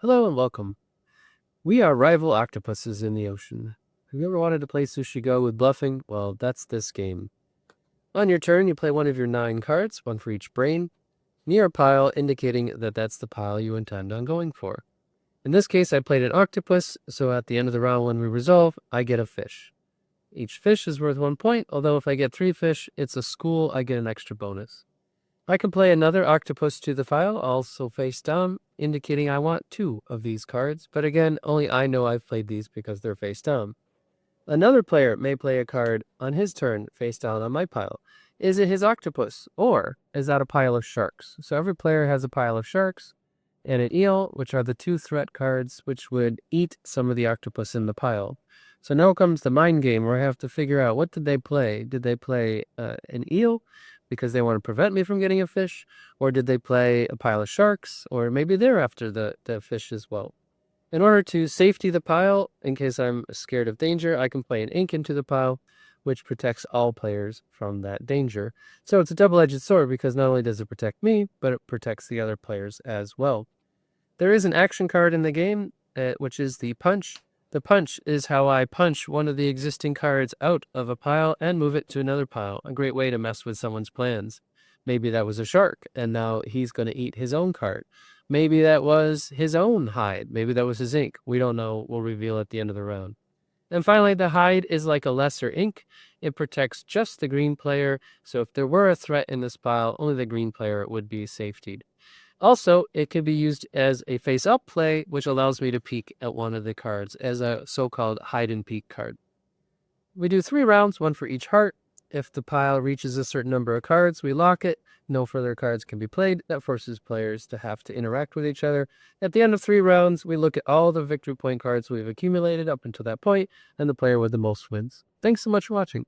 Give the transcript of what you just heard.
Hello and welcome. We are rival octopuses in the ocean. Have you ever wanted to play Sushi Go with bluffing? Well, that's this game. On your turn, you play one of your 9 cards, one for each brain, near a pile, indicating that that's the pile you intend on going for. In this case, I played an octopus, so at the end of the round when we resolve, I get a fish. Each fish is worth 1 point, although if I get 3 fish, it's a school, I get an extra bonus. I can play another octopus to the file, also face down, indicating I want 2 of these cards, but again, only I know I've played these because they're face down. Another player may play a card on his turn face down on my pile. Is it his octopus, or is that a pile of sharks? So every player has a pile of sharks and an eel, which are the 2 threat cards which would eat some of the octopus in the pile. So now comes the mind game where I have to figure out, what did they play? Did they play an eel because they want to prevent me from getting a fish? Or did they play a pile of sharks? Or maybe they're after the fish as well. In order to safety the pile, in case I'm scared of danger, I can play an ink into the pile, which protects all players from that danger. So it's a double-edged sword because not only does it protect me, but it protects the other players as well. There is an action card in the game, which is the punch. The punch is how I punch one of the existing cards out of a pile and move it to another pile. A great way to mess with someone's plans. Maybe that was a shark, and now he's going to eat his own card. Maybe that was his own hide. Maybe that was his ink. We don't know. We'll reveal at the end of the round. And finally, the hide is like a lesser ink. It protects just the green player, so if there were a threat in this pile, only the green player would be safetied. Also, it can be used as a face-up play, which allows me to peek at one of the cards as a so-called hide-and-peek card. We do 3 rounds, 1 for each heart. If the pile reaches a certain number of cards, we lock it. No further cards can be played. That forces players to have to interact with each other. At the end of 3 rounds, we look at all the victory point cards we've accumulated up until that point, and the player with the most wins. Thanks so much for watching.